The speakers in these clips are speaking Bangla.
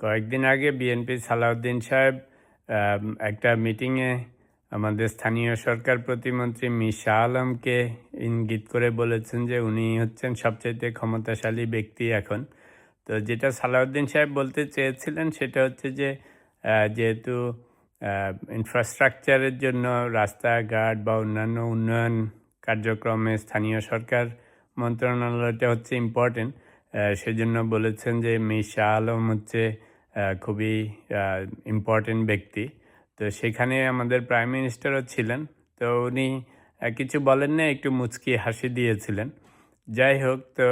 কয়েকদিন আগে বিএনপি সালাউদ্দিন সাহেব একটা মিটিংয়ে আমাদের স্থানীয় সরকার প্রতিমন্ত্রী মীর শাহ আলমকে ইঙ্গিত করে বলেছেন যে উনি হচ্ছেন সবচাইতে ক্ষমতাশালী ব্যক্তি এখন। তো যেটা সালাউদ্দিন সাহেব বলতে চেয়েছিলেন সেটা হচ্ছে যে যেহেতু ইনফ্রাস্ট্রাকচারের জন্য রাস্তাঘাট বা অন্যান্য উন্নয়ন কার্যক্রমে স্থানীয় সরকার মন্ত্রণালয়টা হচ্ছে ইম্পর্টেন্ট। সেজন্য বলেছেন যে মীর শাহ আলম হচ্ছে খুবই ইম্পর্টেন্ট ব্যক্তি। তো সেখানে আমাদের প্রাইম মিনিস্টারও ছিলেন। তো উনি কিছু বলেন না, একটু মুচকি হাসি দিয়েছিলেন। যাই হোক, তো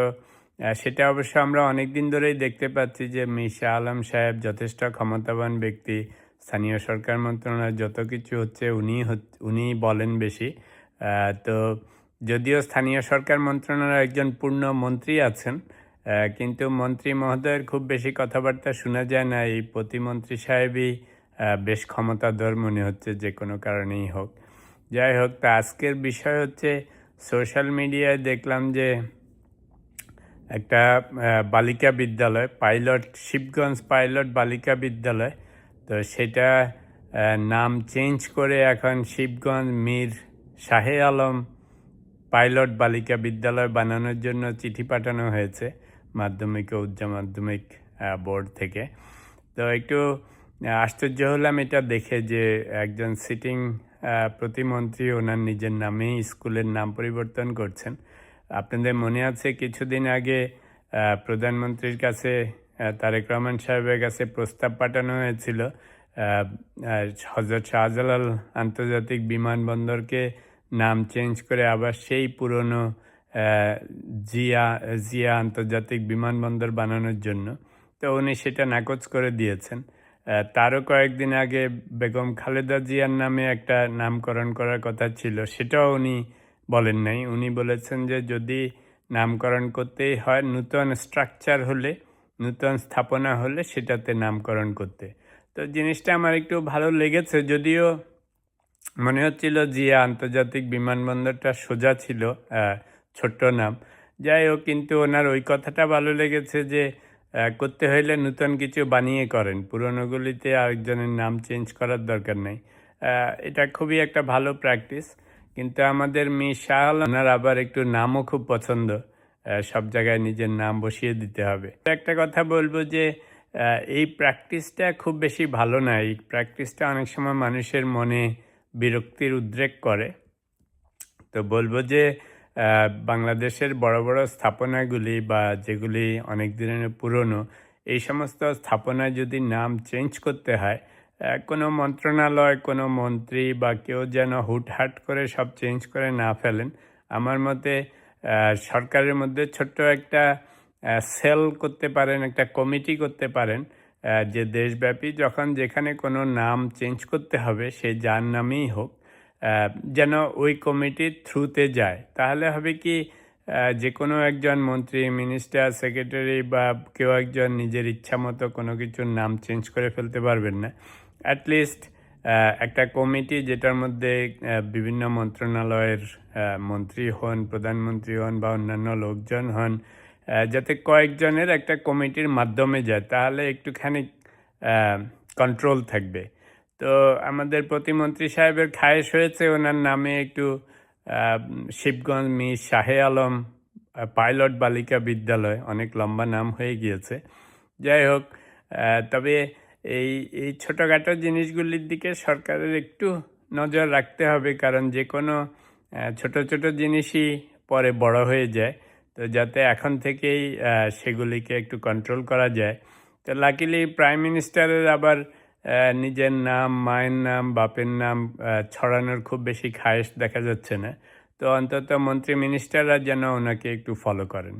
সেটা অবশ্য আমরা অনেক দিন ধরেই দেখতে পাচ্ছি যে মীর শাহ আলম সাহেব যথেষ্ট ক্ষমতাবান ব্যক্তি। স্থানীয় সরকার মন্ত্রণালয় যত কিছু হচ্ছে উনি বলেন বেশি। তো যদিও স্থানীয় সরকার মন্ত্রণালয়ের একজন পূর্ণ মন্ত্রী আছেন, কিন্তু মন্ত্রী মহোদয়ের খুব বেশি কথাবার্তা শোনা যায় না। এই প্রতিমন্ত্রী সাহেবই বেশ ক্ষমতাধর মনে হচ্ছে, যে কোনো কারণেই হোক। যাই হোক, তা আজকের বিষয় হচ্ছে সোশ্যাল মিডিয়ায় দেখলাম যে একটা বালিকা বিদ্যালয় শিবগঞ্জ পাইলট বালিকা বিদ্যালয়, তো সেটা নাম চেঞ্জ করে এখন শিবগঞ্জ মীর শাহ আলম পাইলট বালিকা বিদ্যালয় বানানোর জন্য চিঠি পাঠানো হয়েছে মাধ্যমিক ও উচ্চ মাধ্যমিক বোর্ড থেকে। তো একটু আশ্চর্য হলাম এটা দেখে যে একজন সিটিং প্রতিমন্ত্রী ওনার নিজের নামেই স্কুলের নাম পরিবর্তন করছেন। আপনাদের মনে আছে কিছুদিন আগে প্রধানমন্ত্রীর কাছে তারেক রহমান সাহেবের কাছে প্রস্তাব পাঠানো হয়েছিল হজরত শাহজালাল আন্তর্জাতিক বিমানবন্দরকে নাম চেঞ্জ করে আবার সেই পুরনো জিয়া আন্তর্জাতিক বিমানবন্দর বানানোর জন্য। তো উনি সেটা নাকচ করে দিয়েছেন। তারও কয়েকদিন আগে বেগম খালেদা জিয়ার নামে একটা নামকরণ করার কথা ছিল, সেটাও উনি বলেন নাই। উনি বলেছেন যে যদি নামকরণ করতেই হয় নূতন স্ট্রাকচার হলে, নূতন স্থাপনা হলে সেটাতে নামকরণ করতে। তো জিনিসটা আমার একটু ভালো লেগেছে, যদিও মনে হচ্ছিল জিয়া আন্তর্জাতিক বিমানবন্দরটা সোজা ছিল, ছোট্ট নাম। যাই হোক, কিন্তু ওনার ওই কথাটা ভালো লেগেছে যে করতে হইলে নূতন কিছু বানিয়ে করেন, পুরনোগুলিতে আরেকজনের নাম চেঞ্জ করার দরকার নেই। এটা খুবই একটা ভালো প্র্যাকটিস। কিন্তু আমাদের মীর শাহ আলম, ওনার আবার একটু নামও খুব পছন্দ, সব জায়গায় নিজের নাম বসিয়ে দিতে হবে। একটা কথা বলবো যে এই প্র্যাকটিসটা খুব বেশি ভালো না। এই প্র্যাকটিসটা অনেক সময় মানুষের মনে বিরক্তির উদ্রেক করে। তো বলবো যে বাংলাদেশের বড় বড় স্থাপনাগুলি বা যেগুলি অনেক দিনের পুরনো, এই সমস্ত স্থাপনায় যদি নাম চেঞ্জ করতে হয়, কোনো মন্ত্রণালয়, কোনো মন্ত্রী বা কেউ যেন হুটহাট করে সব চেঞ্জ করে না ফেলেন। আমার মতে সরকারের মধ্যে ছোট্ট একটা সেল করতে পারেন, একটা কমিটি করতে পারেন, যে দেশব্যাপী যখন যেখানে কোনো নাম চেঞ্জ করতে হবে, সে যার নামেই হোক, যেন ওই কমিটির থ্রুতে যায়। তাহলে হবে কি, যে কোনো একজন মন্ত্রী, মিনিস্টার, সেক্রেটারি বা কেউ একজন নিজের ইচ্ছা মতো কোনো কিছুর নাম চেঞ্জ করে ফেলতে পারবেন না। অ্যাটলিস্ট একটা কমিটি যেটার মধ্যে বিভিন্ন মন্ত্রণালয়ের মন্ত্রী হন, প্রধানমন্ত্রী হন বা অন্যান্য লোকজন হন, যাতে কয়েকজনের একটা কমিটির মাধ্যমে যায়, তাহলে একটুখানি কন্ট্রোল থাকবে। তো আমাদের প্রতিমন্ত্রী সাহেবের খায়েশ হয়েছে ওনার নামে একটু শিবগঞ্জ মীর শাহ আলম পাইলট বালিকা বিদ্যালয়, অনেক লম্বা নাম হয়ে গিয়েছে। যাই হোক, তবে এই এই ছোটোখাটো জিনিসগুলির দিকে সরকারের একটু নজর রাখতে হবে, কারণ যে কোনো ছোট ছোট জিনিসই পরে বড় হয়ে যায়। তো যাতে এখন থেকেই সেগুলিকে একটু কন্ট্রোল করা যায়। তো লাকিলি প্রাইম মিনিস্টারের আবার নিজের নাম, মায়ের নাম, বাপের নাম ছড়ানোর খুব বেশি খায়েশ দেখা যাচ্ছে না। তো অন্তত মন্ত্রী মিনিস্টাররা যেন ওনাকে একটু ফলো করেন।